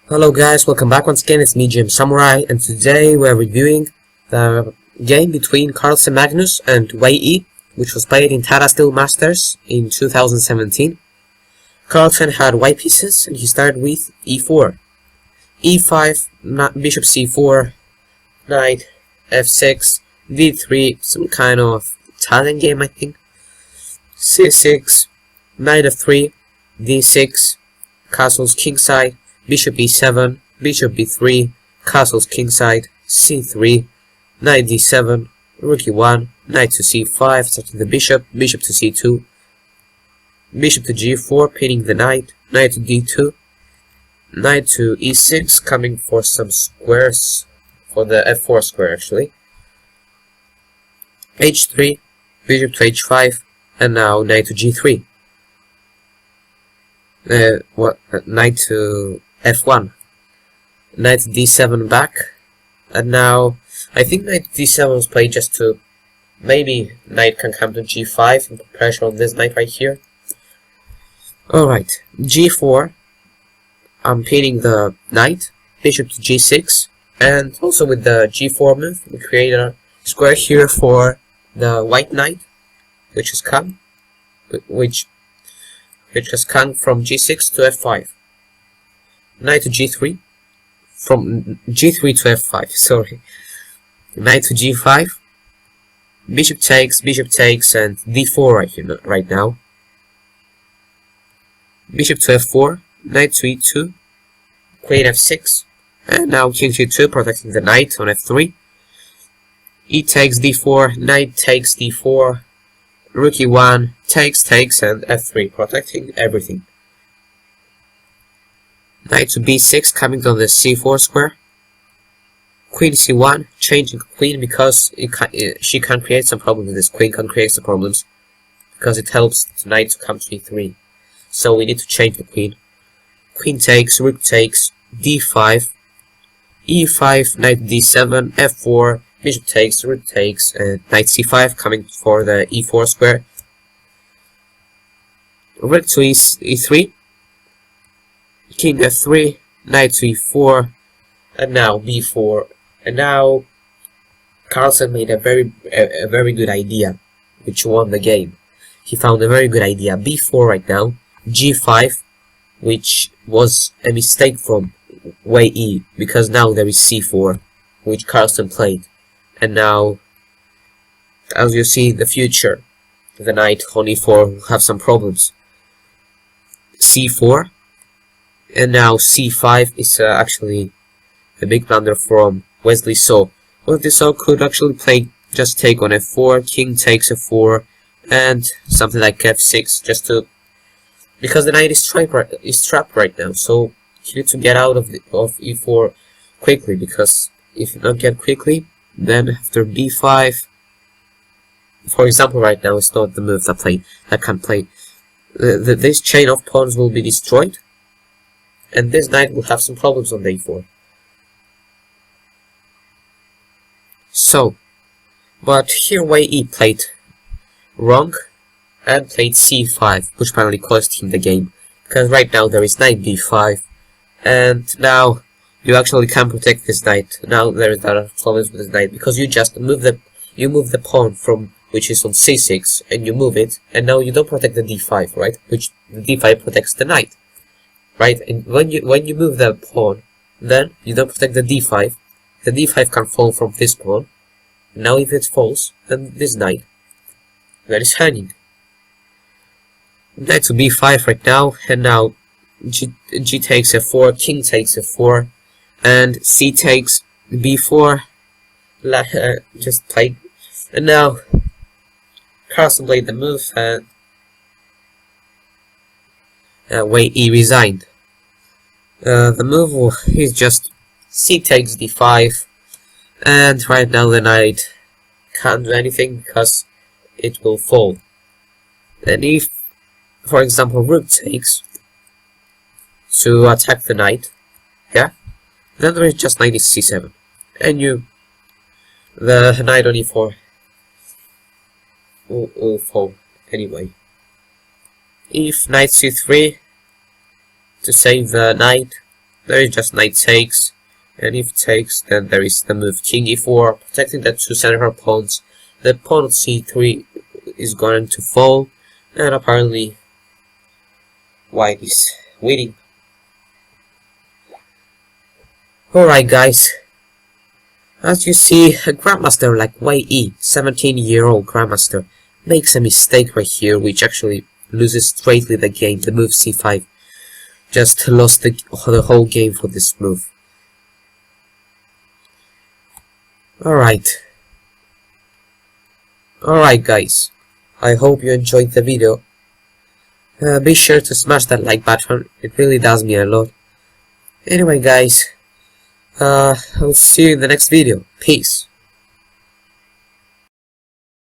Hello guys, welcome back once again. It's me, Jim Samurai, and today we're reviewing the game between Carlsen Magnus and Wei Yi, which was played in Tata Steel Masters in 2017. Carlsen had white pieces, and he started with e4, e5, bishop c4, knight f6, d3, some kind of Italian game I think, c6, knight f3, d6, castles kingside, bishop e7, bishop b3, castles kingside, c3, knight d7, rook e1, knight to c5, attacking the bishop, bishop to c2, bishop to g4, pinning the knight, knight to d2, knight to e6, coming for some squares, for the f4 square actually, h3, bishop to h5, and now knight to g3. Knight to f1, knight to d7 back, and now I think knight to d7 was played just to maybe knight can come to g5 and put pressure on this knight right here. Alright, g4, I'm pinning the knight, bishop to g6, and also with the g4 move we create a square here for the white knight, which has come from g6 to f5. Knight to g3, from g3 to f5, sorry. Knight to g5, bishop takes, and d4 right now. Bishop to f4, knight to e2, queen f6, and now king g2, protecting the knight on f3. E takes d4, knight takes d4, rook e1, takes, and f3, protecting everything. Knight to b6, coming on the c4 square. Queen c1, changing queen because she can create some problems. This queen can create some problems because it helps the knight to come to e3. So we need to change the queen. Queen takes, rook takes, d5, e5, knight d7, f4, bishop takes, rook takes, and knight c5, coming for the e4 square. Rook to e3, king f3, knight to e4, and now b4. And now Carlsen made a very good idea, which won the game. He found a very good idea. b4 right now, g5, which was a mistake from Wei Yi, because now there is c4, which Carlsen played. And now, as you see in the future, the knight on e4 will have some problems. c4, and now c5 is actually a big blunder from Wesley So. Wesley So could actually play just take on f4, king takes f4, and something like f6, just to, because the knight is trapped right now. So you need to get out of e4 quickly, because if you don't get quickly, then after b5, for example, right now it's not the move that can play. This chain of pawns will be destroyed, and this knight will have some problems on d4. So, but here Wei Yi played wrong and played c5, which finally cost him the game, because right now there is knight b5, and now you actually can protect this knight. Now there is a lot of problems with this knight, because you just move the pawn from which is on c6, and you move it, and now you don't protect the d5, right? Which the d5 protects the knight, right? And when you move the pawn, then you don't protect the d5. The d5 can fall from this pawn. Now if it falls, then this knight that is hanging. Knight to b5 right now, and now g takes f4, king takes f4, and c takes b4. Just played, and now Carlsen played the move, and Wei Yi resigned. The move is just c takes d5, and right now the knight can't do anything because it will fall. And if, for example, rook takes to attack the knight, yeah, then there is just knight c7, and the knight on e4 will fall anyway. If knight c3 to save the knight, there is just knight takes, and if it takes, then there is the move king e4, protecting the two center pawns. The pawn on c3 is going to fall, and apparently white is winning. Alright guys, as you see, a grandmaster like Wei Yi, 17-year-old grandmaster, makes a mistake right here, which actually loses straightly the game. The move c5 just lost the whole game for this move. Alright guys, I hope you enjoyed the video. Be sure to smash that like button, it really does me a lot. Anyway guys, I'll see you in the next video. Peace.